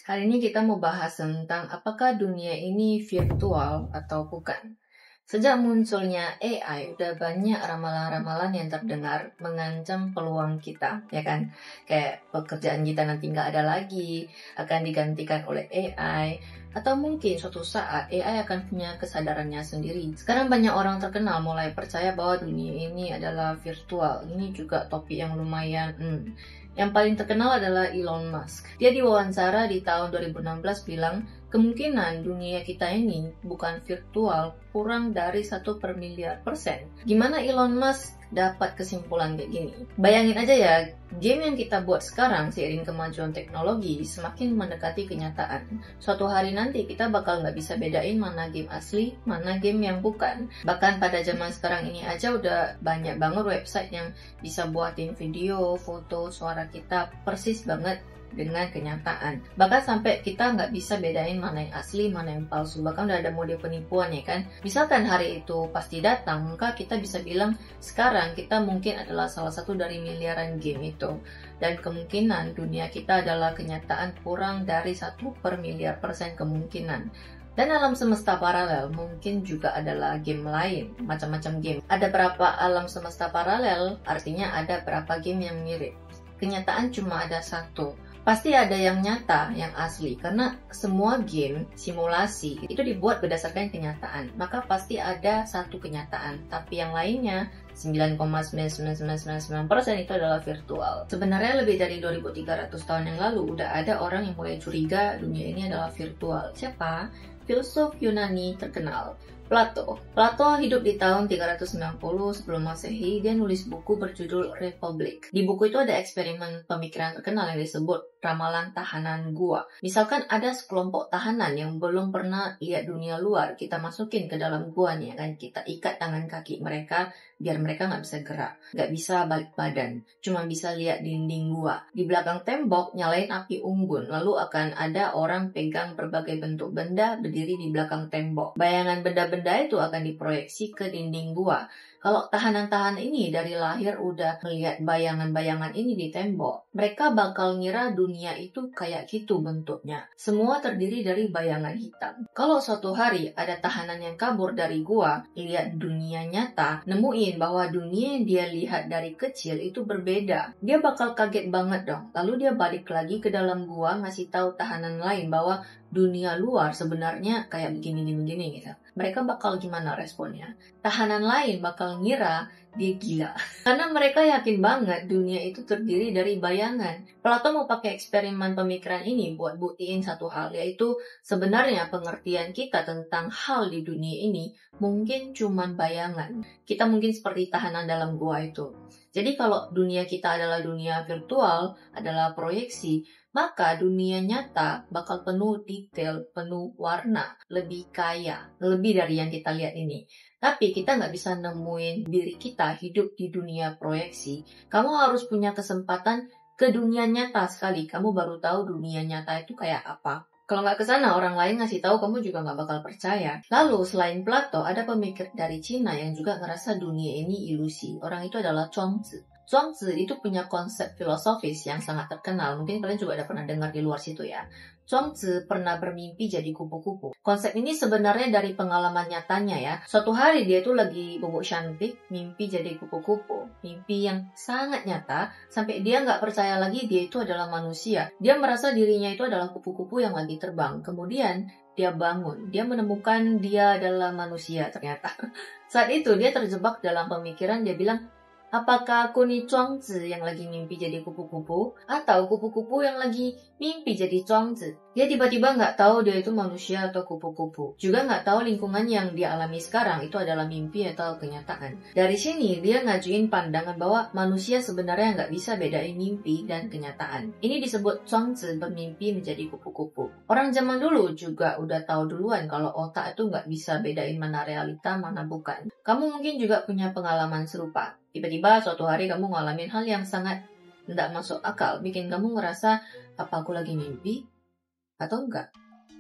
Hari ini kita mau bahas tentang apakah dunia ini virtual atau bukan. Sejak munculnya AI, udah banyak ramalan-ramalan yang terdengar mengancam peluang kita, ya kan? Kayak pekerjaan kita nanti nggak ada lagi, akan digantikan oleh AI, atau mungkin suatu saat AI akan punya kesadarannya sendiri. Sekarang banyak orang terkenal mulai percaya bahwa dunia ini adalah virtual. Ini juga topik yang lumayan Yang paling terkenal adalah Elon Musk. Dia diwawancara di tahun 2016 bilang, kemungkinan dunia kita ini bukan virtual kurang dari 1/1.000.000%. Gimana Elon Musk dapat kesimpulan kayak gini? Bayangin aja ya, game yang kita buat sekarang seiring kemajuan teknologi semakin mendekati kenyataan. Suatu hari nanti kita bakal nggak bisa bedain mana game asli, mana game yang bukan. Bahkan pada zaman sekarang ini aja udah banyak banget website yang bisa buatin video, foto, suara kita persis banget dengan kenyataan. Bahkan sampai kita nggak bisa bedain mana yang asli, mana yang palsu. Bahkan udah ada mode penipuan ya kan. Misalkan hari itu pasti datang, maka kita bisa bilang sekarang kita mungkin adalah salah satu dari miliaran game itu. Dan kemungkinan dunia kita adalah kenyataan kurang dari 1/1.000.000% kemungkinan. Dan alam semesta paralel mungkin juga adalah game lain, macam-macam game. Ada berapa alam semesta paralel, artinya ada berapa game yang mirip. Kenyataan cuma ada satu. Pasti ada yang nyata, yang asli, karena semua game simulasi itu dibuat berdasarkan kenyataan. Maka pasti ada satu kenyataan, tapi yang lainnya 9,99999% itu adalah virtual. Sebenarnya lebih dari 2300 tahun yang lalu udah ada orang yang mulai curiga dunia ini adalah virtual. Siapa? Filsuf Yunani terkenal, Plato. Plato hidup di tahun 390 sebelum Masehi. Dia nulis buku berjudul Republic. Di buku itu ada eksperimen pemikiran terkenal yang disebut ramalan tahanan gua. Misalkan ada sekelompok tahanan yang belum pernah lihat dunia luar, kita masukin ke dalam guanya kan, kita ikat tangan kaki mereka biar mereka nggak bisa gerak, nggak bisa balik badan, cuma bisa lihat dinding gua. Di belakang tembok nyalain api unggun, lalu akan ada orang pegang berbagai bentuk benda berdiri di belakang tembok. Bayangan benda-benda itu akan diproyeksi ke dinding gua. Kalau tahanan-tahanan ini dari lahir udah melihat bayangan-bayangan ini di tembok, mereka bakal ngira dunia itu kayak gitu bentuknya. Semua terdiri dari bayangan hitam. Kalau suatu hari ada tahanan yang kabur dari gua, lihat dunia nyata, nemuin bahwa dunia yang dia lihat dari kecil itu berbeda, dia bakal kaget banget dong. Lalu dia balik lagi ke dalam gua ngasih tahu tahanan lain bahwa dunia luar sebenarnya kayak begini gitu. Mereka bakal gimana responnya? Tahanan lain bakal ngira dia gila. Karena mereka yakin banget dunia itu terdiri dari bayangan. Plato mau pakai eksperimen pemikiran ini buat buktiin satu hal, yaitu sebenarnya pengertian kita tentang hal di dunia ini mungkin cuman bayangan. Kita mungkin seperti tahanan dalam gua itu. Jadi kalau dunia kita adalah dunia virtual, adalah proyeksi, maka dunia nyata bakal penuh detail, penuh warna, lebih kaya, lebih dari yang kita lihat ini. Tapi kita nggak bisa nemuin diri kita hidup di dunia proyeksi. Kamu harus punya kesempatan ke dunia nyata sekali. Kamu baru tahu dunia nyata itu kayak apa. Kalau nggak ke sana, orang lain ngasih tahu kamu juga nggak bakal percaya. Lalu selain Plato, ada pemikir dari Cina yang juga ngerasa dunia ini ilusi. Orang itu adalah Chuang-Tzu. Chuang-Tzu itu punya konsep filosofis yang sangat terkenal. Mungkin kalian juga udah pernah dengar di luar situ ya. Chuang-Tzu pernah bermimpi jadi kupu-kupu. Konsep ini sebenarnya dari pengalaman nyatanya ya. Suatu hari dia tuh lagi bubuk cantik, mimpi jadi kupu-kupu. Mimpi yang sangat nyata, sampai dia nggak percaya lagi dia itu adalah manusia. Dia merasa dirinya itu adalah kupu-kupu yang lagi terbang. Kemudian dia bangun, dia menemukan dia adalah manusia ternyata. Saat itu dia terjebak dalam pemikiran, dia bilang, apakah aku nih Chuang-Tzu yang lagi mimpi jadi kupu-kupu? Atau kupu-kupu yang lagi mimpi jadi Chuang-Tzu? Dia tiba-tiba nggak tahu dia itu manusia atau kupu-kupu. Juga nggak tahu lingkungan yang dia alami sekarang itu adalah mimpi atau kenyataan. Dari sini dia ngajuin pandangan bahwa manusia sebenarnya nggak bisa bedain mimpi dan kenyataan. Ini disebut Chuang-Tzu bermimpi menjadi kupu-kupu. Orang zaman dulu juga udah tahu duluan kalau otak itu nggak bisa bedain mana realita, mana bukan. Kamu mungkin juga punya pengalaman serupa. Tiba-tiba suatu hari kamu ngalamin hal yang sangat tidak masuk akal, bikin kamu ngerasa, apa aku lagi mimpi atau enggak?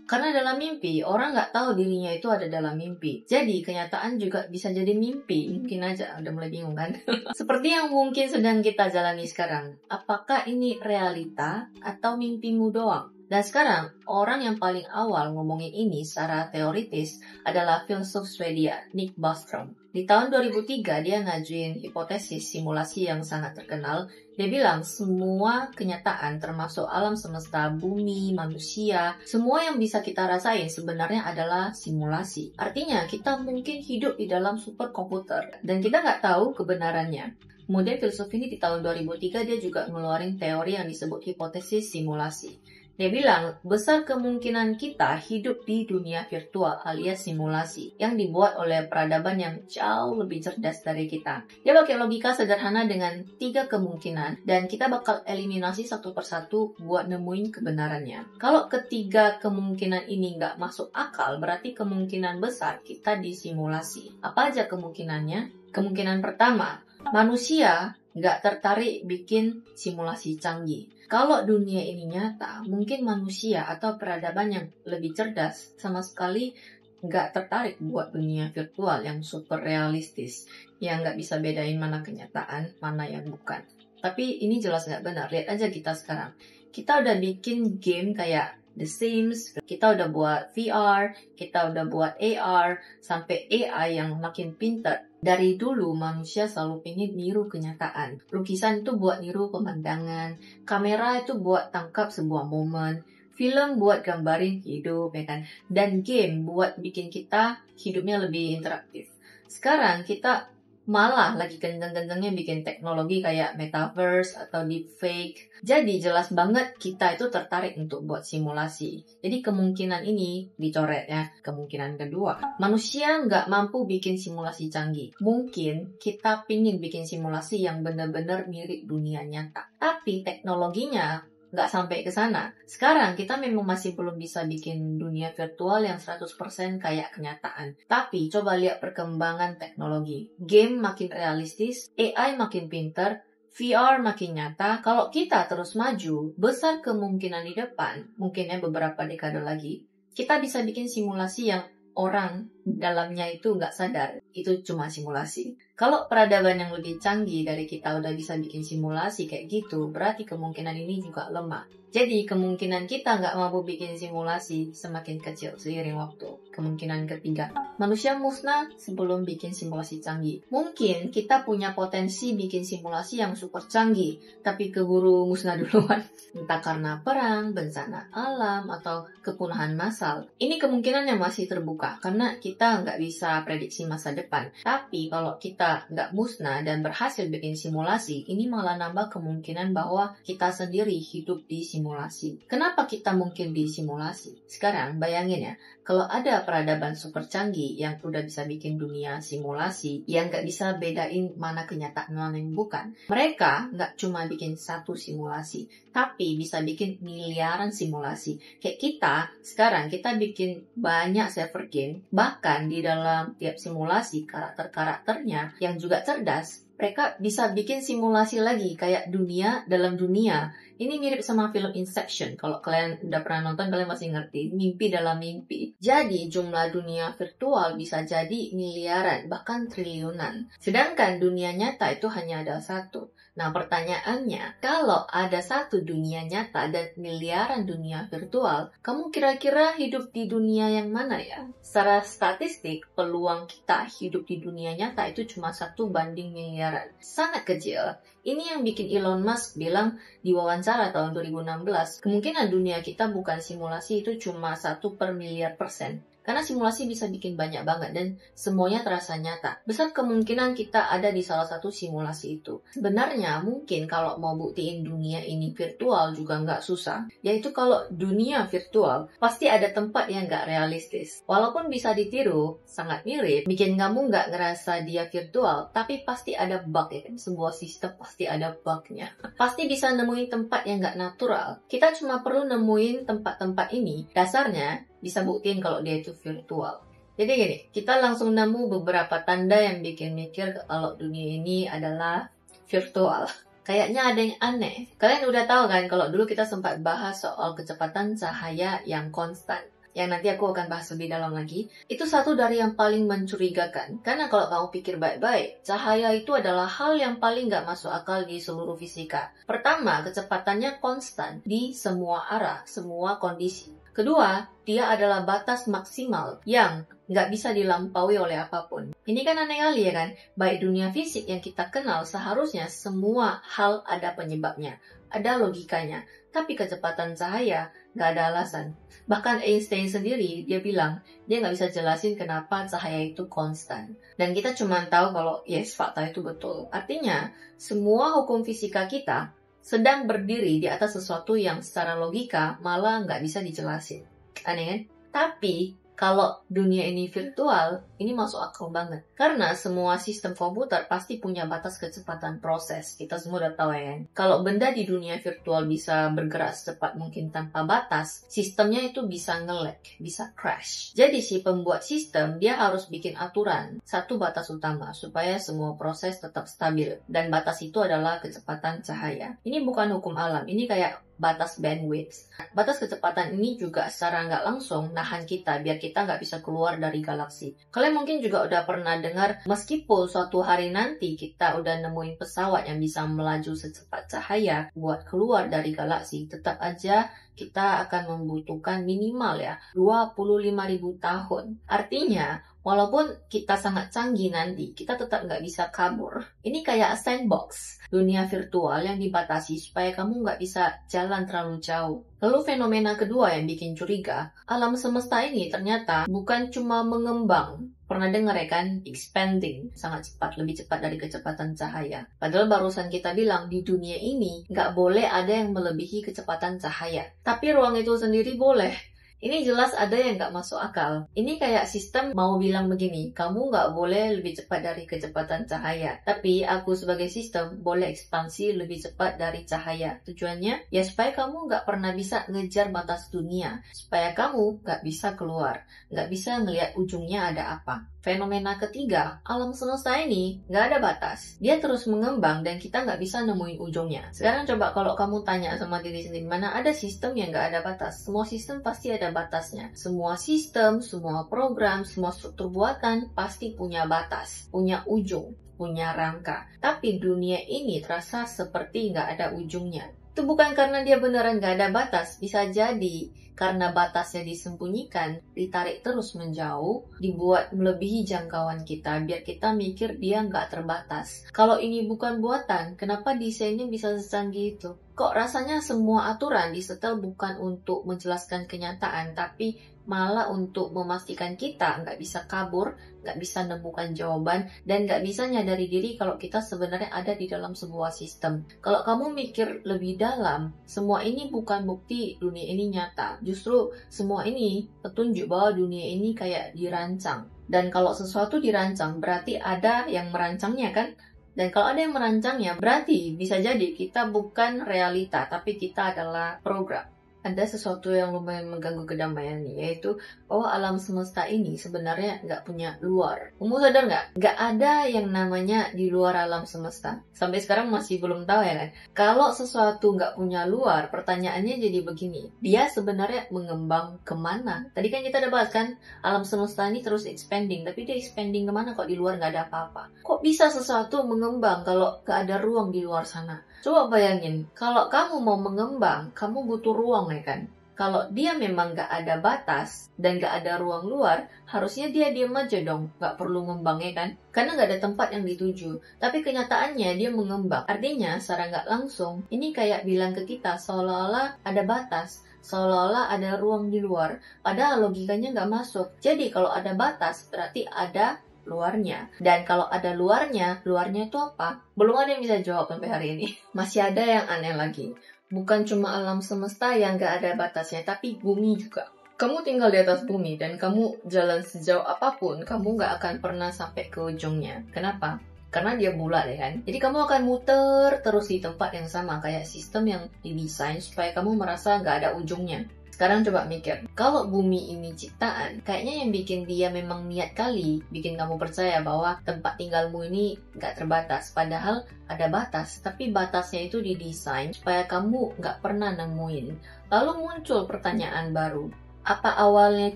Karena dalam mimpi, orang nggak tahu dirinya itu ada dalam mimpi. Jadi kenyataan juga bisa jadi mimpi. Mungkin aja, udah mulai bingung kan? Seperti yang mungkin sedang kita jalani sekarang. Apakah ini realita atau mimpimu doang? Dan sekarang, orang yang paling awal ngomongin ini secara teoritis adalah filsuf Swedia, Nick Bostrom. Di tahun 2003, dia ngajuin hipotesis simulasi yang sangat terkenal. Dia bilang semua kenyataan termasuk alam semesta, bumi, manusia, semua yang bisa kita rasain sebenarnya adalah simulasi. Artinya, kita mungkin hidup di dalam superkomputer dan kita nggak tahu kebenarannya. Kemudian filsuf ini di tahun 2003 dia juga ngeluarin teori yang disebut hipotesis simulasi. Dia bilang, besar kemungkinan kita hidup di dunia virtual alias simulasi yang dibuat oleh peradaban yang jauh lebih cerdas dari kita. Dia pakai logika sederhana dengan 3 kemungkinan dan kita bakal eliminasi satu persatu buat nemuin kebenarannya. Kalau ketiga kemungkinan ini nggak masuk akal, berarti kemungkinan besar kita disimulasi. Apa aja kemungkinannya? Kemungkinan pertama, manusia nggak tertarik bikin simulasi canggih. Kalau dunia ini nyata, mungkin manusia atau peradaban yang lebih cerdas sama sekali nggak tertarik buat dunia virtual yang super realistis, yang nggak bisa bedain mana kenyataan, mana yang bukan. Tapi ini jelas nggak benar. Lihat aja kita sekarang. Kita udah bikin game kayak The Sims, kita udah buat VR, kita udah buat AR, sampai AI yang makin pintar. Dari dulu manusia selalu pengen niru kenyataan. Lukisan itu buat niru pemandangan, kamera itu buat tangkap sebuah momen, film buat gambarin hidup, ya kan? Dan game buat bikin kita hidupnya lebih interaktif. Sekarang kita malah lagi kenceng-kencengnya bikin teknologi kayak metaverse atau deepfake. Jadi jelas banget kita itu tertarik untuk buat simulasi. Jadi kemungkinan ini dicoret ya. Kemungkinan kedua, manusia nggak mampu bikin simulasi canggih. Mungkin kita pingin bikin simulasi yang benar-benar mirip dunia nyata. Tapi teknologinya nggak sampai ke sana. Sekarang kita memang masih belum bisa bikin dunia virtual yang 100% kayak kenyataan. Tapi coba lihat perkembangan teknologi. Game makin realistis, AI makin pinter, VR makin nyata. Kalau kita terus maju, besar kemungkinan di depan, mungkinnya beberapa dekade lagi, kita bisa bikin simulasi yang orang dalamnya itu nggak sadar. Itu cuma simulasi. Kalau peradaban yang lebih canggih dari kita udah bisa bikin simulasi kayak gitu, berarti kemungkinan ini juga lemah. Jadi kemungkinan kita nggak mampu bikin simulasi semakin kecil seiring waktu. Kemungkinan ketiga, manusia musnah sebelum bikin simulasi canggih. Mungkin kita punya potensi bikin simulasi yang super canggih, tapi keburu musnah duluan. Entah karena perang, bencana alam, atau kepunahan massal. Ini kemungkinan yang masih terbuka, karena kita nggak bisa prediksi masa depan. Tapi kalau kita nggak musnah dan berhasil bikin simulasi, ini malah nambah kemungkinan bahwa kita sendiri hidup di simulasi. Kenapa kita mungkin di simulasi? Sekarang bayangin ya, kalau ada peradaban super canggih yang udah bisa bikin dunia simulasi, yang nggak bisa bedain mana kenyataan mana yang bukan. Mereka nggak cuma bikin satu simulasi, tapi bisa bikin miliaran simulasi. Kayak kita, sekarang kita bikin banyak server game, bahkan di dalam tiap simulasi karakter-karakternya yang juga cerdas, mereka bisa bikin simulasi lagi kayak dunia dalam dunia. Ini mirip sama film Inception. Kalau kalian udah pernah nonton, kalian pasti ngerti. Mimpi dalam mimpi. Jadi jumlah dunia virtual bisa jadi miliaran, bahkan triliunan. Sedangkan dunia nyata itu hanya ada satu. Nah pertanyaannya, kalau ada satu dunia nyata dan miliaran dunia virtual, kamu kira-kira hidup di dunia yang mana ya? Secara statistik, peluang kita hidup di dunia nyata itu cuma 1 banding miliaran. Sangat kecil. Ini yang bikin Elon Musk bilang di wawancara tahun 2016, kemungkinan dunia kita bukan simulasi itu cuma 1/1,000,000,000%. Karena simulasi bisa bikin banyak banget dan semuanya terasa nyata. Besar kemungkinan kita ada di salah satu simulasi itu. Sebenarnya mungkin kalau mau buktiin dunia ini virtual juga nggak susah. Yaitu kalau dunia virtual pasti ada tempat yang nggak realistis. Walaupun bisa ditiru, sangat mirip, bikin kamu nggak ngerasa dia virtual, tapi pasti ada bug ya kan. Sebuah sistem pasti ada bugnya. Pasti bisa nemuin tempat yang nggak natural. Kita cuma perlu nemuin tempat-tempat ini. Dasarnya bisa buktiin kalau dia itu virtual. Jadi gini, kita langsung nemu beberapa tanda yang bikin mikir kalau dunia ini adalah virtual. Kayaknya ada yang aneh. Kalian udah tahu kan kalau dulu kita sempat bahas soal kecepatan cahaya yang konstan. yang nanti aku akan bahas lebih dalam lagi, itu satu dari yang paling mencurigakan. Karena kalau kamu pikir baik-baik, cahaya itu adalah hal yang paling nggak masuk akal di seluruh fisika. Pertama, kecepatannya konstan di semua arah, semua kondisi. Kedua, dia adalah batas maksimal yang nggak bisa dilampaui oleh apapun. Ini kan aneh kali ya kan? Baik dunia fisik yang kita kenal seharusnya semua hal ada penyebabnya, ada logikanya. Tapi kecepatan cahaya nggak ada alasan. Bahkan Einstein sendiri dia bilang dia nggak bisa jelasin kenapa cahaya itu konstan. Dan kita cuma tahu kalau yes fakta itu betul. Artinya semua hukum fisika kita sedang berdiri di atas sesuatu yang secara logika malah nggak bisa dijelasin. Aneh kan? Tapi kalau dunia ini virtual, ini masuk akal banget. Karena semua sistem komputer pasti punya batas kecepatan proses. Kita semua udah tahu ya kan? Kalau benda di dunia virtual bisa bergerak secepat mungkin tanpa batas, sistemnya itu bisa nge-lag, bisa crash. Jadi si pembuat sistem, dia harus bikin aturan, satu batas utama, supaya semua proses tetap stabil. Dan batas itu adalah kecepatan cahaya. Ini bukan hukum alam, ini kayak batas bandwidth. Batas kecepatan ini juga secara nggak langsung nahan kita biar kita nggak bisa keluar dari galaksi. Kalian mungkin juga udah pernah dengar, meskipun suatu hari nanti kita udah nemuin pesawat yang bisa melaju secepat cahaya buat keluar dari galaksi, tetap aja kita akan membutuhkan minimal ya 25.000 tahun. Artinya, walaupun kita sangat canggih nanti, kita tetap nggak bisa kabur. Ini kayak sandbox, dunia virtual yang dibatasi supaya kamu nggak bisa jalan terlalu jauh. Lalu fenomena kedua yang bikin curiga, alam semesta ini ternyata bukan cuma mengembang. Pernah dengar ya kan? Expanding. Sangat cepat, lebih cepat dari kecepatan cahaya. Padahal barusan kita bilang di dunia ini nggak boleh ada yang melebihi kecepatan cahaya. Tapi ruang itu sendiri boleh. Ini jelas ada yang nggak masuk akal. Ini kayak sistem mau bilang begini, kamu nggak boleh lebih cepat dari kecepatan cahaya. Tapi aku sebagai sistem boleh ekspansi lebih cepat dari cahaya. Tujuannya ya supaya kamu nggak pernah bisa ngejar batas dunia. Supaya kamu nggak bisa keluar. Nggak bisa ngelihat ujungnya ada apa. Fenomena ketiga, alam semesta ini nggak ada batas. Dia terus mengembang dan kita nggak bisa nemuin ujungnya. Sekarang coba kalau kamu tanya sama diri sendiri, mana ada sistem yang nggak ada batas? Semua sistem pasti ada batasnya. Semua sistem, semua program, semua struktur buatan pasti punya batas, punya ujung, punya rangka. Tapi dunia ini terasa seperti nggak ada ujungnya. Itu bukan karena dia beneran nggak ada batas, bisa jadi karena batasnya disembunyikan, ditarik terus menjauh, dibuat melebihi jangkauan kita, biar kita mikir dia nggak terbatas. Kalau ini bukan buatan, kenapa desainnya bisa secanggih itu? Kok rasanya semua aturan disetel bukan untuk menjelaskan kenyataan, tapi malah untuk memastikan kita nggak bisa kabur, nggak bisa nemukan jawaban, dan nggak bisa nyadari diri kalau kita sebenarnya ada di dalam sebuah sistem. Kalau kamu mikir lebih dalam, semua ini bukan bukti dunia ini nyata. Justru semua ini petunjuk bahwa dunia ini kayak dirancang. Dan kalau sesuatu dirancang, berarti ada yang merancangnya kan? Dan kalau ada yang merancangnya, berarti bisa jadi kita bukan realita, tapi kita adalah program. Ada sesuatu yang lumayan mengganggu kedamaian nih, yaitu bahwa alam semesta ini sebenarnya nggak punya luar. Kamu sadar nggak? Nggak ada yang namanya di luar alam semesta. Sampai sekarang masih belum tahu ya kan? Kalau sesuatu nggak punya luar, pertanyaannya jadi begini. Dia sebenarnya mengembang kemana? Tadi kan kita udah bahas kan, alam semesta ini terus expanding. Tapi dia expanding kemana kok di luar nggak ada apa-apa? Kok bisa sesuatu mengembang kalau nggak ada ruang di luar sana? Coba bayangin, kalau kamu mau mengembang, kamu butuh ruang ya kan? Kalau dia memang nggak ada batas dan nggak ada ruang luar, harusnya dia diam aja dong, nggak perlu ngembang ya kan? Karena nggak ada tempat yang dituju. Tapi kenyataannya dia mengembang. Artinya secara nggak langsung, ini kayak bilang ke kita seolah-olah ada batas, seolah-olah ada ruang di luar. Padahal logikanya nggak masuk. Jadi kalau ada batas, berarti ada luarnya. Dan kalau ada luarnya itu apa? Belum ada yang bisa jawab sampai hari ini. Masih ada yang aneh lagi. Bukan cuma alam semesta yang gak ada batasnya, tapi bumi juga. Kamu tinggal di atas bumi dan kamu jalan sejauh apapun, kamu gak akan pernah sampai ke ujungnya. Kenapa? Karena dia bulat ya kan. Jadi kamu akan muter terus di tempat yang sama, kayak sistem yang didesain supaya kamu merasa gak ada ujungnya. Sekarang coba mikir, kalau bumi ini ciptaan, kayaknya yang bikin dia memang niat kali bikin kamu percaya bahwa tempat tinggalmu ini gak terbatas. Padahal ada batas, tapi batasnya itu didesain supaya kamu gak pernah nemuin. Lalu muncul pertanyaan baru, Apa awalnya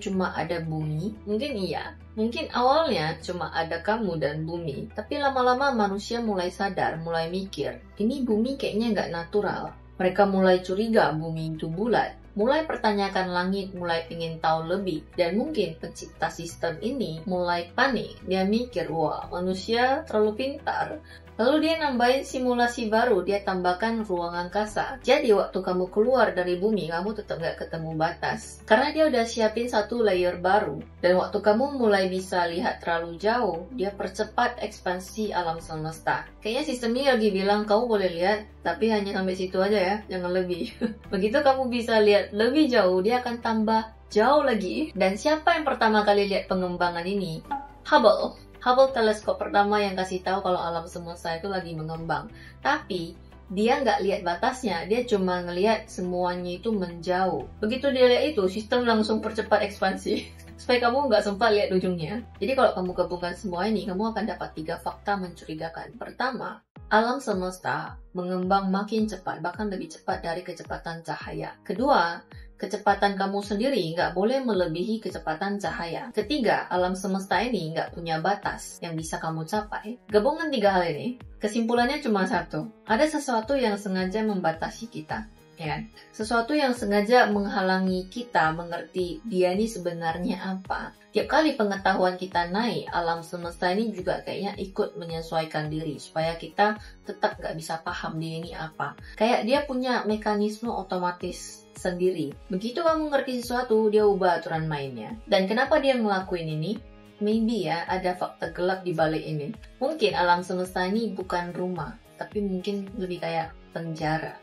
cuma ada bumi? Mungkin iya. Mungkin awalnya cuma ada kamu dan bumi. Tapi lama-lama manusia mulai sadar, mulai mikir. Ini bumi kayaknya nggak natural. Mereka mulai curiga bumi itu bulat. Mulai pertanyakan langit, mulai ingin tahu lebih. Dan mungkin pencipta sistem ini mulai panik. Dia mikir, wah manusia terlalu pintar. Lalu dia nambahin simulasi baru, dia tambahkan ruang angkasa. Jadi waktu kamu keluar dari bumi, kamu tetap nggak ketemu batas. Karena dia udah siapin satu layer baru. Dan waktu kamu mulai bisa lihat terlalu jauh, dia percepat ekspansi alam semesta. Kayaknya sistem ini lagi bilang, kamu boleh lihat, tapi hanya sampai situ aja ya, jangan lebih. Begitu kamu bisa lihat lebih jauh, dia akan tambah jauh lagi. Dan siapa yang pertama kali lihat pengembangan ini? Hubble teleskop pertama yang kasih tahu kalau alam semesta itu lagi mengembang. Tapi dia nggak lihat batasnya, dia cuma ngelihat semuanya itu menjauh. Begitu dia lihat itu, sistem langsung percepat ekspansi supaya kamu nggak sempat lihat ujungnya. Jadi kalau kamu gabungkan semua ini, kamu akan dapat 3 fakta mencurigakan. Pertama, alam semesta mengembang makin cepat, bahkan lebih cepat dari kecepatan cahaya. Kedua, kecepatan kamu sendiri nggak boleh melebihi kecepatan cahaya. Ketiga, alam semesta ini nggak punya batas yang bisa kamu capai. Gabungan 3 hal ini, kesimpulannya cuma satu. Ada sesuatu yang sengaja membatasi kita. Ya kan? Sesuatu yang sengaja menghalangi kita mengerti dia ini sebenarnya apa. Tiap kali pengetahuan kita naik, alam semesta ini juga kayaknya ikut menyesuaikan diri supaya kita tetap nggak bisa paham dia ini apa. Kayak dia punya mekanisme otomatis sendiri. Begitu kamu ngerti sesuatu, dia ubah aturan mainnya. Dan kenapa dia ngelakuin ini? Maybe ya, ada fakta gelap di balik ini. Mungkin alam semesta ini bukan rumah, tapi mungkin lebih kayak penjara.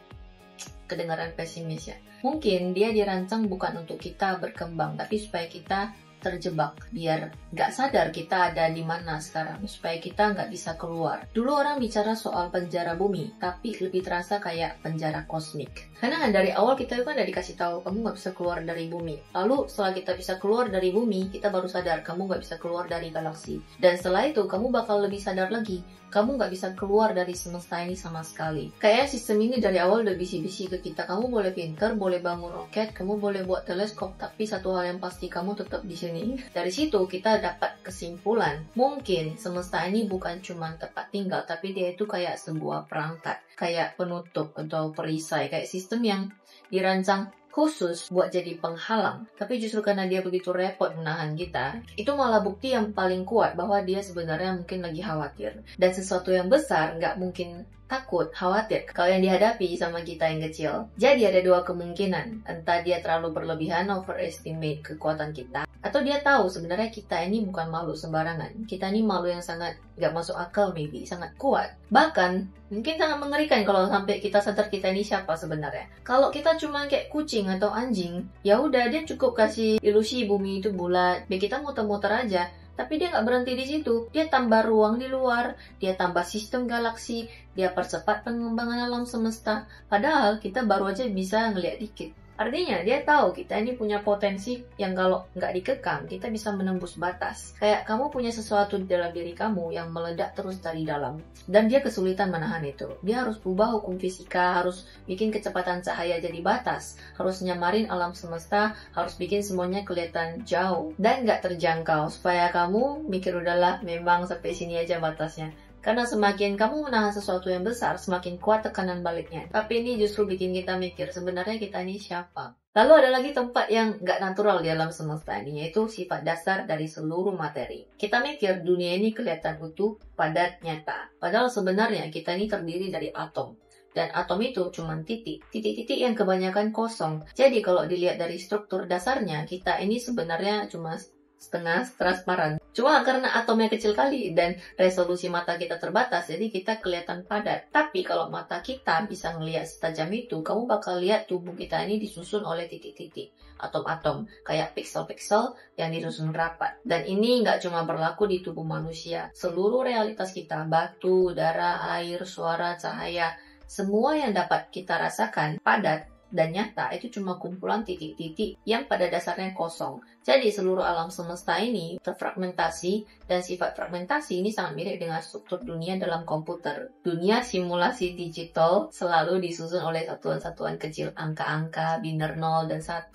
Kedengaran pesimis ya. Mungkin dia dirancang bukan untuk kita berkembang, tapi supaya kita terjebak, biar nggak sadar kita ada di mana sekarang, supaya kita nggak bisa keluar. Dulu orang bicara soal penjara bumi, tapi lebih terasa kayak penjara kosmik. Karena dari awal kita kan udah dikasih tahu kamu nggak bisa keluar dari bumi. Lalu setelah kita bisa keluar dari bumi, kita baru sadar kamu nggak bisa keluar dari galaksi. Dan setelah itu kamu bakal lebih sadar lagi, kamu nggak bisa keluar dari semesta ini sama sekali. Kayak sistem ini dari awal udah bisi-bisi ke kita, kamu boleh pinter, boleh bangun roket, kamu boleh buat teleskop, tapi satu hal yang pasti kamu tetap di sini. Dari situ kita dapat kesimpulan, mungkin semesta ini bukan cuma tempat tinggal, tapi dia itu kayak sebuah perangkat, kayak penutup atau perisai, kayak sistem yang dirancang khusus buat jadi penghalang. Tapi justru karena dia begitu repot menahan kita, itu malah bukti yang paling kuat bahwa dia sebenarnya mungkin lagi khawatir. Dan sesuatu yang besar nggak mungkin takut, khawatir kalau yang dihadapi sama kita yang kecil. Jadi ada 2 kemungkinan, entah dia terlalu berlebihan, overestimate kekuatan kita, atau dia tahu sebenarnya kita ini bukan makhluk sembarangan. Kita ini makhluk yang sangat gak masuk akal, maybe sangat kuat. Bahkan mungkin sangat mengerikan kalau sampai kita sadar kita ini siapa sebenarnya. Kalau kita cuma kayak kucing atau anjing, ya udah dia cukup kasih ilusi bumi itu bulat, biar kita muter-muter aja. Tapi dia nggak berhenti di situ, dia tambah ruang di luar, dia tambah sistem galaksi, dia percepat pengembangan alam semesta. Padahal kita baru aja bisa ngeliat dikit. Artinya dia tahu kita ini punya potensi yang kalau nggak dikekang, kita bisa menembus batas. Kayak kamu punya sesuatu di dalam diri kamu yang meledak terus dari dalam. Dan dia kesulitan menahan itu. Dia harus ubah hukum fisika, harus bikin kecepatan cahaya jadi batas, harus nyamarin alam semesta, harus bikin semuanya kelihatan jauh dan nggak terjangkau. Supaya kamu mikir udahlah, memang sampai sini aja batasnya. Karena semakin kamu menahan sesuatu yang besar, semakin kuat tekanan baliknya. Tapi ini justru bikin kita mikir, sebenarnya kita ini siapa? Lalu ada lagi tempat yang nggak natural di alam semesta ini, yaitu sifat dasar dari seluruh materi. Kita mikir dunia ini kelihatan utuh, padat, nyata. Padahal sebenarnya kita ini terdiri dari atom. Dan atom itu cuma titik-titik yang kebanyakan kosong. Jadi kalau dilihat dari struktur dasarnya, kita ini sebenarnya cuma setengah transparan. Cuma karena atomnya kecil kali dan resolusi mata kita terbatas, jadi kita kelihatan padat. Tapi kalau mata kita bisa ngelihat setajam itu, kamu bakal lihat tubuh kita ini disusun oleh titik-titik, atom-atom, kayak piksel-piksel yang disusun rapat. Dan ini nggak cuma berlaku di tubuh manusia. Seluruh realitas kita, batu, udara, air, suara, cahaya, semua yang dapat kita rasakan padat, dan nyata itu cuma kumpulan titik-titik yang pada dasarnya kosong. Jadi seluruh alam semesta ini terfragmentasi, dan sifat fragmentasi ini sangat mirip dengan struktur dunia dalam komputer. Dunia simulasi digital selalu disusun oleh satuan-satuan kecil angka-angka, biner 0 dan 1,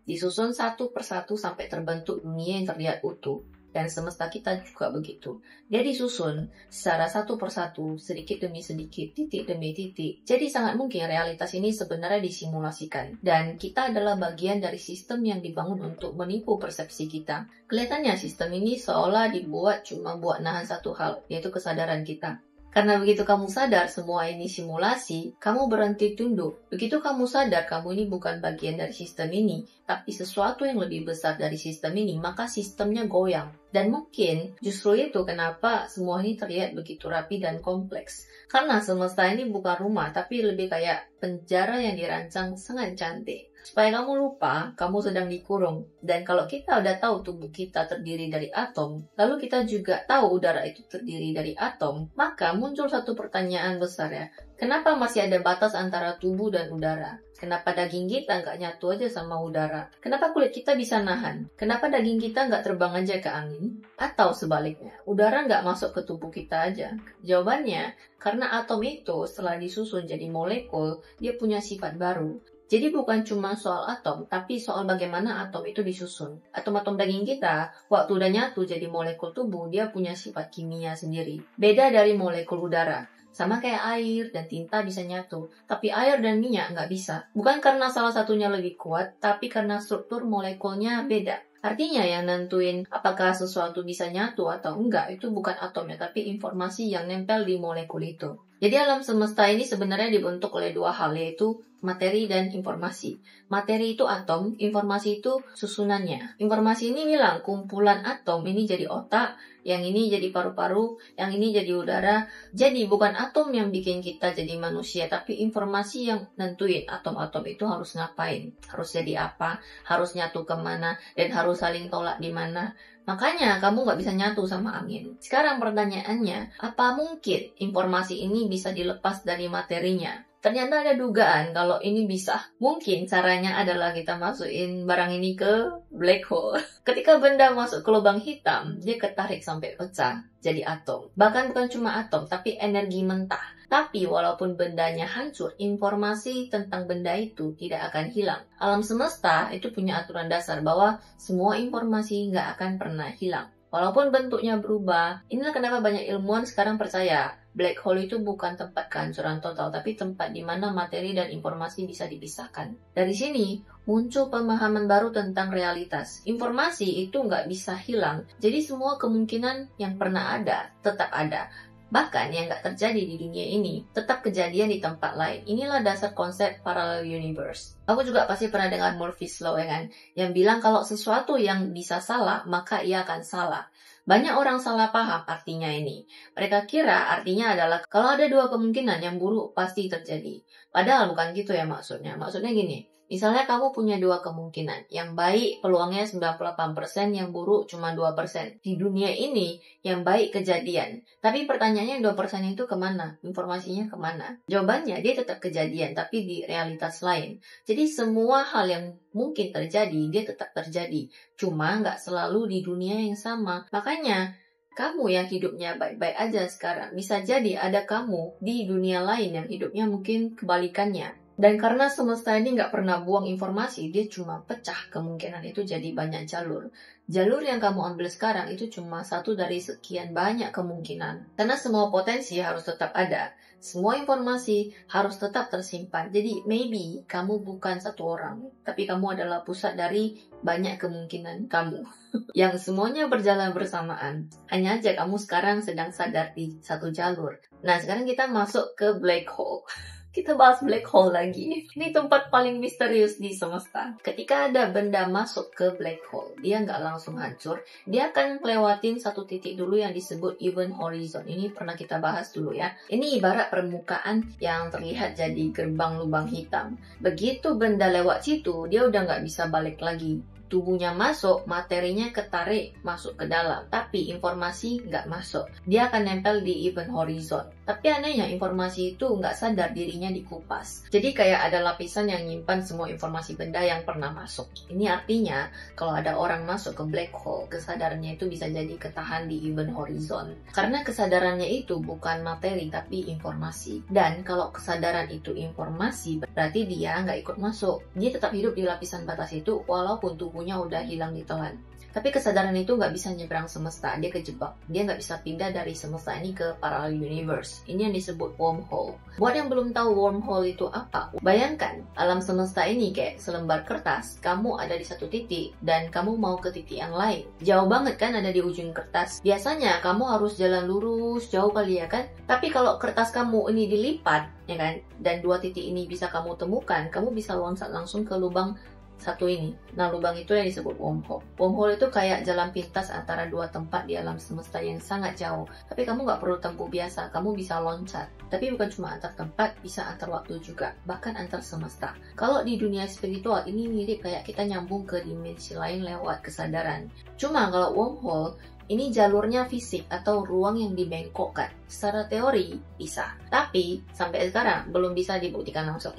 disusun satu persatu sampai terbentuk dunia yang terlihat utuh. Dan semesta kita juga begitu. Dia disusun secara satu persatu, sedikit demi sedikit, titik demi titik. Jadi sangat mungkin realitas ini sebenarnya disimulasikan. Dan kita adalah bagian dari sistem yang dibangun untuk menipu persepsi kita. Kelihatannya sistem ini seolah dibuat cuma buat nahan satu hal, yaitu kesadaran kita. Karena begitu kamu sadar semua ini simulasi, kamu berhenti tunduk. Begitu kamu sadar kamu ini bukan bagian dari sistem ini, tapi sesuatu yang lebih besar dari sistem ini, maka sistemnya goyang. Dan mungkin justru itu kenapa semua ini terlihat begitu rapi dan kompleks. Karena semesta ini bukan rumah, tapi lebih kayak penjara yang dirancang sangat cantik. Supaya kamu lupa, kamu sedang dikurung. Dan kalau kita udah tahu tubuh kita terdiri dari atom, lalu kita juga tahu udara itu terdiri dari atom, maka muncul satu pertanyaan besar ya. Kenapa masih ada batas antara tubuh dan udara? Kenapa daging kita nggak nyatu aja sama udara? Kenapa kulit kita bisa nahan? Kenapa daging kita nggak terbang aja ke angin? Atau sebaliknya, udara nggak masuk ke tubuh kita aja? Jawabannya, karena atom itu setelah disusun jadi molekul, dia punya sifat baru. Jadi bukan cuma soal atom, tapi soal bagaimana atom itu disusun. Atom-atom daging kita, waktu udah nyatu jadi molekul tubuh, dia punya sifat kimia sendiri. Beda dari molekul udara. Sama kayak air dan tinta bisa nyatu, tapi air dan minyak nggak bisa. Bukan karena salah satunya lebih kuat, tapi karena struktur molekulnya beda. Artinya yang nentuin apakah sesuatu bisa nyatu atau enggak, itu bukan atomnya, tapi informasi yang nempel di molekul itu. Jadi alam semesta ini sebenarnya dibentuk oleh dua hal, yaitu materi dan informasi. Materi itu atom, informasi itu susunannya. Informasi ini bilang kumpulan atom ini jadi otak, yang ini jadi paru-paru, yang ini jadi udara. Jadi bukan atom yang bikin kita jadi manusia, tapi informasi yang nentuin atom-atom itu harus ngapain, harus jadi apa, harus nyatu kemana, dan harus saling tolak di mana. Makanya kamu nggak bisa nyatu sama angin. Sekarang pertanyaannya, apa mungkin informasi ini bisa dilepas dari materinya? Ternyata ada dugaan kalau ini bisa. Mungkin caranya adalah kita masukin barang ini ke black hole. Ketika benda masuk ke lubang hitam, dia ketarik sampai pecah jadi atom. Bahkan bukan cuma atom, tapi energi mentah. Tapi walaupun bendanya hancur, informasi tentang benda itu tidak akan hilang. Alam semesta itu punya aturan dasar bahwa semua informasi nggak akan pernah hilang. Walaupun bentuknya berubah, inilah kenapa banyak ilmuwan sekarang percaya black hole itu bukan tempat kehancuran total, tapi tempat di mana materi dan informasi bisa dipisahkan. Dari sini, muncul pemahaman baru tentang realitas. Informasi itu nggak bisa hilang, jadi semua kemungkinan yang pernah ada, tetap ada. Bahkan yang nggak terjadi di dunia ini, tetap kejadian di tempat lain. Inilah dasar konsep parallel universe. Aku juga pasti pernah dengar Murphy's Law, ya kan? Yang bilang kalau sesuatu yang bisa salah, maka ia akan salah. Banyak orang salah paham artinya ini. Mereka kira artinya adalah kalau ada dua kemungkinan yang buruk pasti terjadi. Padahal bukan gitu ya maksudnya. Maksudnya gini, misalnya kamu punya dua kemungkinan. Yang baik peluangnya 98%, yang buruk cuma 2%. Di dunia ini, yang baik kejadian. Tapi pertanyaannya 2% itu kemana? Informasinya kemana? Jawabannya, dia tetap kejadian, tapi di realitas lain. Jadi semua hal yang mungkin terjadi, dia tetap terjadi. Cuma nggak selalu di dunia yang sama. Makanya, kamu yang hidupnya baik-baik aja sekarang, bisa jadi ada kamu di dunia lain yang hidupnya mungkin kebalikannya. Dan karena semesta ini nggak pernah buang informasi, dia cuma pecah kemungkinan itu jadi banyak jalur. Jalur yang kamu ambil sekarang itu cuma satu dari sekian banyak kemungkinan. Karena semua potensi harus tetap ada. Semua informasi harus tetap tersimpan. Jadi maybe kamu bukan satu orang, tapi kamu adalah pusat dari banyak kemungkinan kamu. Yang semuanya berjalan bersamaan. Hanya aja kamu sekarang sedang sadar di satu jalur. Nah, sekarang kita masuk ke black hole. Kita bahas black hole lagi. Ini tempat paling misterius di semesta. Ketika ada benda masuk ke black hole, dia nggak langsung hancur. Dia akan lewatin satu titik dulu yang disebut event horizon. Ini pernah kita bahas dulu ya. Ini ibarat permukaan yang terlihat jadi gerbang lubang hitam. Begitu benda lewat situ, dia udah nggak bisa balik lagi. tubuhnya masuk, materinya ketarik masuk ke dalam, tapi informasi nggak masuk. Dia akan nempel di event horizon. Tapi anehnya informasi itu nggak sadar dirinya dikupas. Jadi kayak ada lapisan yang nyimpan semua informasi benda yang pernah masuk. Ini artinya kalau ada orang masuk ke black hole, kesadarannya itu bisa jadi ketahan di event horizon. Karena kesadarannya itu bukan materi tapi informasi. Dan kalau kesadaran itu informasi, berarti dia nggak ikut masuk. Dia tetap hidup di lapisan batas itu walaupun tubuhnya udah hilang ditelan. Tapi kesadaran itu nggak bisa nyebrang semesta, dia kejebak. Dia nggak bisa pindah dari semesta ini ke parallel universe. Ini yang disebut wormhole. Buat yang belum tahu wormhole itu apa, bayangkan alam semesta ini kayak selembar kertas. Kamu ada di satu titik dan kamu mau ke titik yang lain. Jauh banget kan ada di ujung kertas. Biasanya kamu harus jalan lurus jauh kali ya kan. Tapi kalau kertas kamu ini dilipat, ya kan, dan dua titik ini bisa kamu temukan, kamu bisa loncat langsung ke lubang satu ini. Nah, lubang itu yang disebut wormhole. Wormhole itu kayak jalan pintas antara dua tempat di alam semesta yang sangat jauh. Tapi kamu nggak perlu tempuh biasa, kamu bisa loncat. Tapi bukan cuma antar tempat, bisa antar waktu juga, bahkan antar semesta. Kalau di dunia spiritual ini mirip kayak kita nyambung ke dimensi lain lewat kesadaran. Cuma kalau wormhole, ini jalurnya fisik atau ruang yang dibengkokkan. Secara teori bisa, tapi sampai sekarang belum bisa dibuktikan langsung.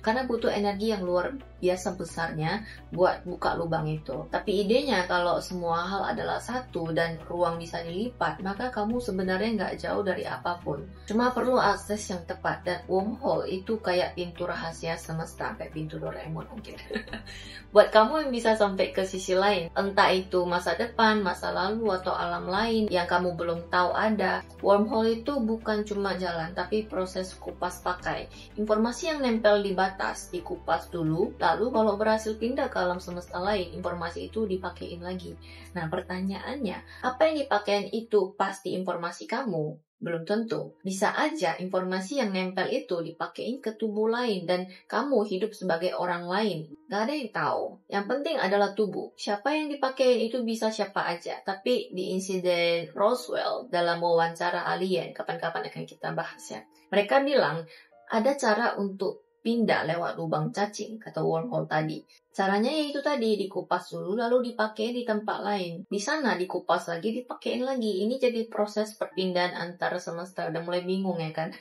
Karena butuh energi yang luar biasa besarnya buat buka lubang itu. Tapi idenya kalau semua hal adalah satu dan ruang bisa dilipat, maka kamu sebenarnya nggak jauh dari apapun. Cuma perlu akses yang tepat, dan wormhole itu kayak pintu rahasia semesta, kayak pintu Doraemon mungkin. Buat kamu yang bisa sampai ke sisi lain, entah itu masa depan, masa lalu, atau alam lain yang kamu belum tahu ada. Wormhole itu bukan cuma jalan, tapi proses kupas pakai. Informasi yang nempel di batas dikupas dulu, lalu kalau berhasil pindah ke alam semesta lain, informasi itu dipakein lagi. Nah, pertanyaannya, apa yang dipakein itu pasti informasi kamu? Belum tentu. Bisa aja informasi yang nempel itu dipakein ke tubuh lain dan kamu hidup sebagai orang lain. Gak ada yang tahu. Yang penting adalah tubuh. Siapa yang dipakein itu bisa siapa aja. Tapi di insiden Roswell dalam wawancara alien, kapan-kapan akan kita bahas ya. Mereka bilang ada cara untuk pindah lewat lubang cacing, kata wormhole tadi. Caranya yaitu tadi, dikupas dulu lalu dipakai di tempat lain. Di sana dikupas lagi, dipakein lagi. Ini jadi proses perpindahan antar semesta. Udah mulai bingung ya kan?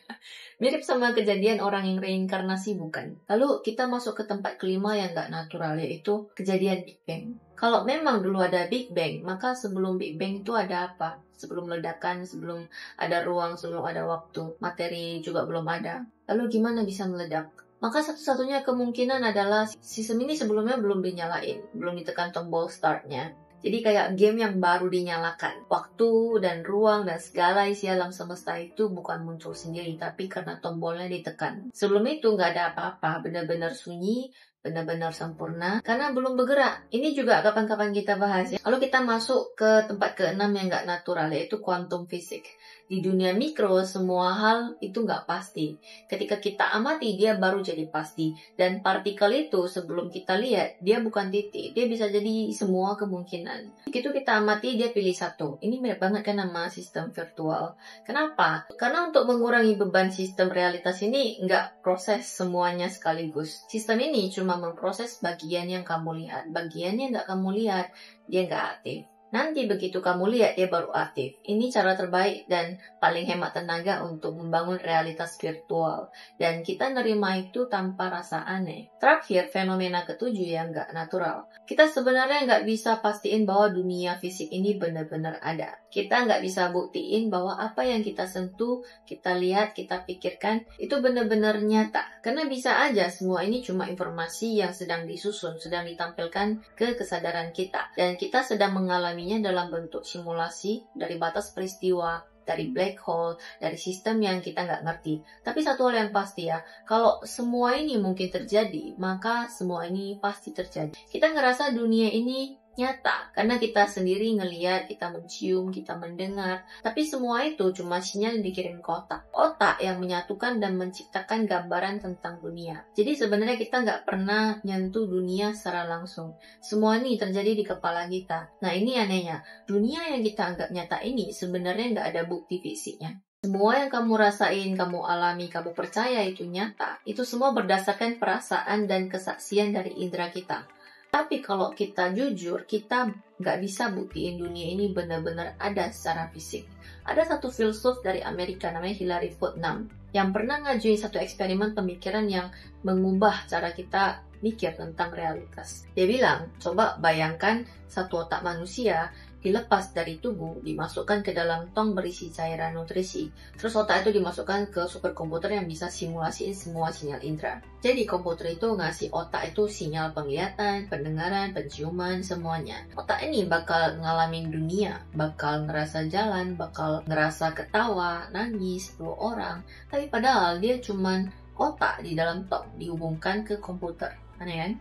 Mirip sama kejadian orang yang reinkarnasi bukan? Lalu kita masuk ke tempat kelima yang gak natural, yaitu kejadian Big Bang. Kalau memang dulu ada Big Bang, maka sebelum Big Bang itu ada apa? Sebelum ledakan, sebelum ada ruang, sebelum ada waktu, materi juga belum ada. Lalu gimana bisa meledak? Maka satu-satunya kemungkinan adalah sistem ini sebelumnya belum dinyalain, belum ditekan tombol startnya. Jadi kayak game yang baru dinyalakan. Waktu dan ruang dan segala isi alam semesta itu bukan muncul sendiri, tapi karena tombolnya ditekan. Sebelum itu nggak ada apa-apa, benar-benar sunyi, benar-benar sempurna, karena belum bergerak. Ini juga kapan-kapan kita bahas ya. Lalu kita masuk ke tempat keenam yang nggak natural, yaitu quantum physics. Di dunia mikro, semua hal itu nggak pasti. Ketika kita amati, dia baru jadi pasti. Dan partikel itu sebelum kita lihat, dia bukan titik. Dia bisa jadi semua kemungkinan. Begitu kita amati, dia pilih satu. Ini mirip banget kan sama sistem virtual. Kenapa? Karena untuk mengurangi beban sistem realitas ini, nggak proses semuanya sekaligus. Sistem ini cuma memproses bagian yang kamu lihat. Bagian yang nggak kamu lihat, dia nggak aktif. Nanti begitu kamu lihat, dia baru aktif. Ini cara terbaik dan paling hemat tenaga untuk membangun realitas virtual. Dan kita nerima itu tanpa rasa aneh. Terakhir, fenomena ketujuh yang nggak natural. Kita sebenarnya nggak bisa pastiin bahwa dunia fisik ini benar-benar ada. Kita nggak bisa buktiin bahwa apa yang kita sentuh, kita lihat, kita pikirkan, itu benar-benar nyata. Karena bisa aja semua ini cuma informasi yang sedang disusun, sedang ditampilkan ke kesadaran kita. Dan kita sedang mengalaminya dalam bentuk simulasi dari batas peristiwa, dari black hole, dari sistem yang kita nggak ngerti. Tapi satu hal yang pasti ya, kalau semua ini mungkin terjadi, maka semua ini pasti terjadi. Kita ngerasa dunia ini nyata, karena kita sendiri ngelihat, kita mencium, kita mendengar, tapi semua itu cuma sinyal yang dikirim ke otak yang menyatukan dan menciptakan gambaran tentang dunia. Jadi sebenarnya kita nggak pernah nyentuh dunia secara langsung. Semua ini terjadi di kepala kita. Nah, ini anehnya, dunia yang kita anggap nyata ini sebenarnya nggak ada bukti fisiknya. Semua yang kamu rasain, kamu alami, kamu percaya itu nyata, itu semua berdasarkan perasaan dan kesaksian dari indera kita. Tapi kalau kita jujur, kita nggak bisa buktiin dunia ini benar-benar ada secara fisik. Ada satu filsuf dari Amerika namanya Hilary Putnam yang pernah ngajuin satu eksperimen pemikiran yang mengubah cara kita mikir tentang realitas. Dia bilang, coba bayangkan satu otak manusia dilepas dari tubuh, dimasukkan ke dalam tong berisi cairan nutrisi. Terus otak itu dimasukkan ke superkomputer yang bisa simulasiin semua sinyal indera. Jadi komputer itu ngasih otak itu sinyal penglihatan, pendengaran, penciuman, semuanya. Otak ini bakal ngalamin dunia, bakal ngerasa jalan, bakal ngerasa ketawa, nangis, peluk orang. Tapi padahal dia cuman otak di dalam tong dihubungkan ke komputer. Aneh kan?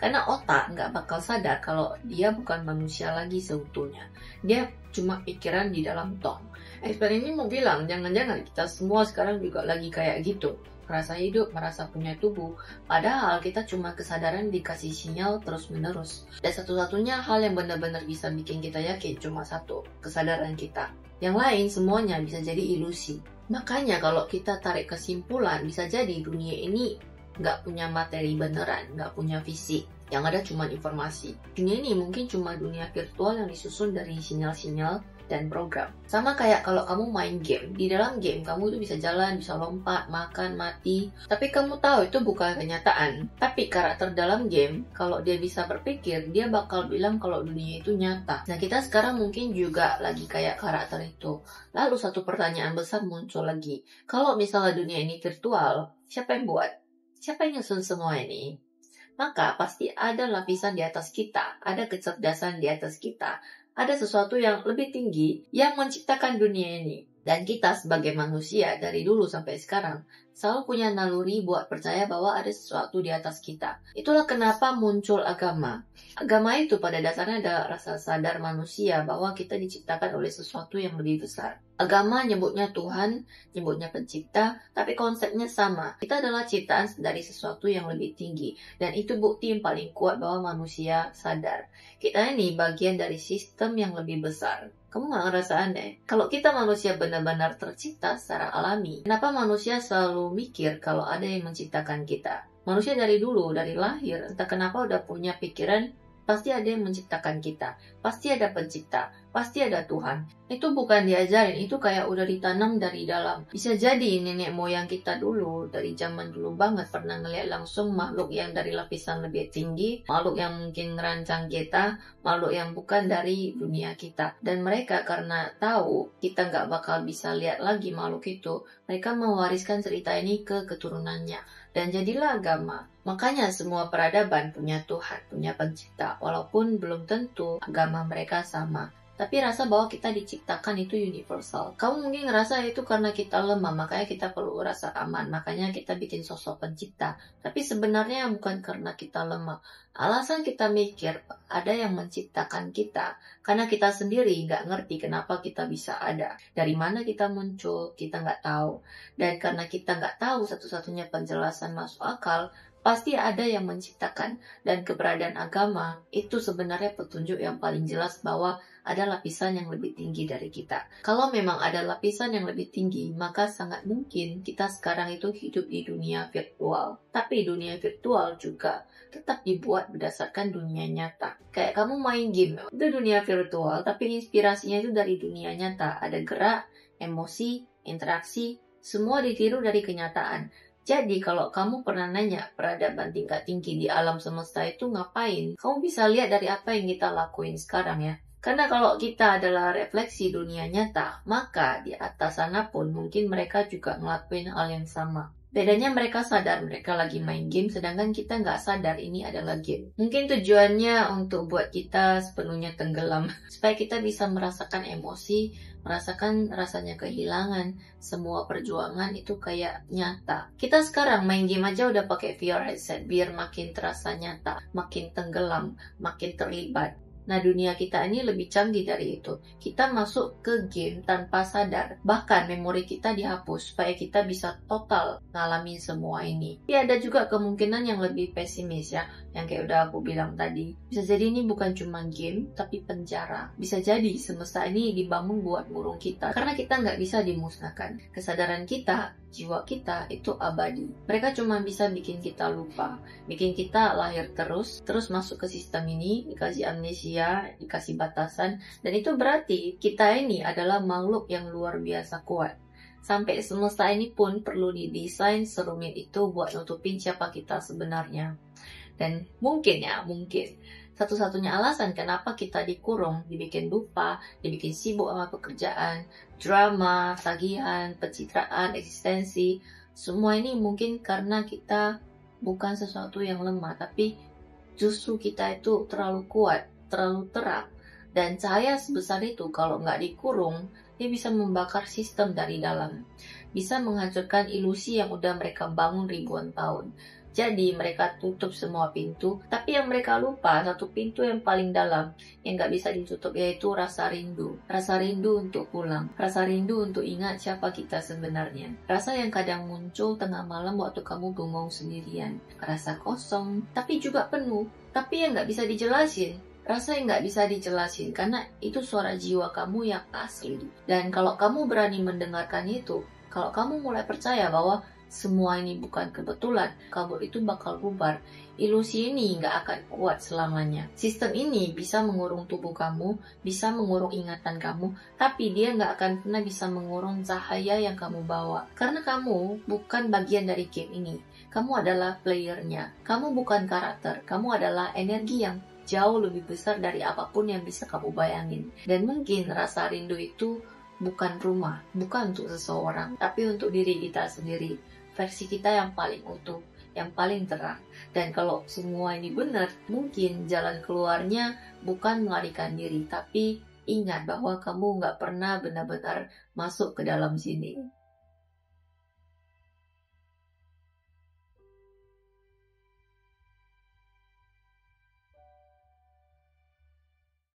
Karena otak nggak bakal sadar kalau dia bukan manusia lagi seutuhnya. Dia cuma pikiran di dalam tong. Eksperimen ini mau bilang, jangan-jangan kita semua sekarang juga lagi kayak gitu. Merasa hidup, merasa punya tubuh. Padahal kita cuma kesadaran dikasih sinyal terus-menerus. Dan satu-satunya hal yang benar-benar bisa bikin kita yakin cuma satu, kesadaran kita. Yang lain semuanya bisa jadi ilusi. Makanya kalau kita tarik kesimpulan, bisa jadi dunia ini nggak punya materi beneran, nggak punya fisik. Yang ada cuma informasi. Dunia ini mungkin cuma dunia virtual yang disusun dari sinyal-sinyal dan program. Sama kayak kalau kamu main game. Di dalam game kamu tuh bisa jalan, bisa lompat, makan, mati. Tapi kamu tahu itu bukan kenyataan. Tapi karakter dalam game, kalau dia bisa berpikir, dia bakal bilang kalau dunia itu nyata. Nah, kita sekarang mungkin juga lagi kayak karakter itu. Lalu satu pertanyaan besar muncul lagi. Kalau misalnya dunia ini virtual, siapa yang buat? Siapa yang nyusun semua ini? Maka pasti ada lapisan di atas kita, ada kecerdasan di atas kita, ada sesuatu yang lebih tinggi yang menciptakan dunia ini. Dan kita sebagai manusia dari dulu sampai sekarang selalu punya naluri buat percaya bahwa ada sesuatu di atas kita. Itulah kenapa muncul agama. Agama itu pada dasarnya ada rasa sadar manusia bahwa kita diciptakan oleh sesuatu yang lebih besar. Agama nyebutnya Tuhan, nyebutnya pencipta, tapi konsepnya sama. Kita adalah ciptaan dari sesuatu yang lebih tinggi. Dan itu bukti yang paling kuat bahwa manusia sadar. Kita ini bagian dari sistem yang lebih besar. Kamu gak ngerasa aneh? Kalau kita manusia benar-benar tercipta secara alami, kenapa manusia selalu mikir kalau ada yang menciptakan kita? Manusia dari dulu, dari lahir, entah kenapa udah punya pikiran, pasti ada yang menciptakan kita. Pasti ada pencipta, pasti ada Tuhan. Itu bukan diajarin, itu kayak udah ditanam dari dalam. Bisa jadi nenek moyang kita dulu, dari zaman dulu banget, pernah ngeliat langsung makhluk yang dari lapisan lebih tinggi, makhluk yang mungkin ngerancang kita, makhluk yang bukan dari dunia kita. Dan mereka karena tahu kita nggak bakal bisa lihat lagi makhluk itu, mereka mewariskan cerita ini ke keturunannya. Dan jadilah agama. Makanya semua peradaban punya Tuhan, punya pencipta, walaupun belum tentu agama mereka sama. Tapi rasa bahwa kita diciptakan itu universal. Kamu mungkin ngerasa itu karena kita lemah, makanya kita perlu rasa aman. Makanya kita bikin sosok pencipta. Tapi sebenarnya bukan karena kita lemah. Alasan kita mikir ada yang menciptakan kita. Karena kita sendiri nggak ngerti kenapa kita bisa ada. Dari mana kita muncul, kita nggak tahu. Dan karena kita nggak tahu satu-satunya penjelasan masuk akal, pasti ada yang menciptakan. Dan keberadaan agama itu sebenarnya petunjuk yang paling jelas bahwa ada lapisan yang lebih tinggi dari kita. Kalau memang ada lapisan yang lebih tinggi, maka sangat mungkin kita sekarang itu hidup di dunia virtual. Tapi dunia virtual juga tetap dibuat berdasarkan dunia nyata. Kayak kamu main game, itu dunia virtual, tapi inspirasinya itu dari dunia nyata. Ada gerak, emosi, interaksi, semua ditiru dari kenyataan. Jadi kalau kamu pernah nanya peradaban tingkat tinggi di alam semesta itu ngapain, kamu bisa lihat dari apa yang kita lakuin sekarang ya. Karena kalau kita adalah refleksi dunia nyata, maka di atas sana pun mungkin mereka juga ngelakuin hal yang sama. Bedanya mereka sadar mereka lagi main game, sedangkan kita nggak sadar ini adalah game. Mungkin tujuannya untuk buat kita sepenuhnya tenggelam, supaya kita bisa merasakan emosi, merasakan rasanya kehilangan, semua perjuangan itu kayak nyata. Kita sekarang main game aja udah pakai VR headset, biar makin terasa nyata, makin tenggelam, makin terlibat. Nah, dunia kita ini lebih canggih dari itu. Kita masuk ke game tanpa sadar. Bahkan memori kita dihapus supaya kita bisa total ngalamin semua ini. Tapi ada juga kemungkinan yang lebih pesimis ya, yang kayak udah aku bilang tadi. Bisa jadi ini bukan cuma game, tapi penjara. Bisa jadi semesta ini dibangun buat ngurung kita. Karena kita nggak bisa dimusnahkan. Kesadaran kita, jiwa kita itu abadi. Mereka cuma bisa bikin kita lupa, bikin kita lahir terus masuk ke sistem ini, dikasih amnesia, dikasih batasan, dan itu berarti kita ini adalah makhluk yang luar biasa kuat. Sampai semesta ini pun perlu didesain serumit itu buat nutupin siapa kita sebenarnya. Dan mungkin satu-satunya alasan kenapa kita dikurung, dibikin lupa, dibikin sibuk sama pekerjaan, drama, tagihan, pencitraan, eksistensi, semua ini mungkin karena kita bukan sesuatu yang lemah, tapi justru kita itu terlalu kuat, terlalu terang. Dan cahaya sebesar itu kalau nggak dikurung, dia bisa membakar sistem dari dalam. Bisa menghancurkan ilusi yang udah mereka bangun ribuan tahun. Jadi mereka tutup semua pintu, tapi yang mereka lupa satu pintu yang paling dalam yang gak bisa ditutup, yaitu rasa rindu. Rasa rindu untuk pulang, rasa rindu untuk ingat siapa kita sebenarnya. Rasa yang kadang muncul tengah malam waktu kamu bengong sendirian. Rasa kosong, tapi juga penuh, tapi yang gak bisa dijelasin. Rasa yang gak bisa dijelasin karena itu suara jiwa kamu yang asli. Dan kalau kamu berani mendengarkan itu, kalau kamu mulai percaya bahwa semua ini bukan kebetulan, kabut itu bakal bubar. Ilusi ini nggak akan kuat selamanya. Sistem ini bisa mengurung tubuh kamu, bisa mengurung ingatan kamu, tapi dia nggak akan pernah bisa mengurung cahaya yang kamu bawa. Karena kamu bukan bagian dari game ini. Kamu adalah playernya. Kamu bukan karakter. Kamu adalah energi yang jauh lebih besar dari apapun yang bisa kamu bayangin. Dan mungkin rasa rindu itu bukan rumah, bukan untuk seseorang, tapi untuk diri kita sendiri. Versi kita yang paling utuh, yang paling terang. Dan kalau semua ini benar, mungkin jalan keluarnya bukan melarikan diri, tapi ingat bahwa kamu nggak pernah benar-benar masuk ke dalam sini.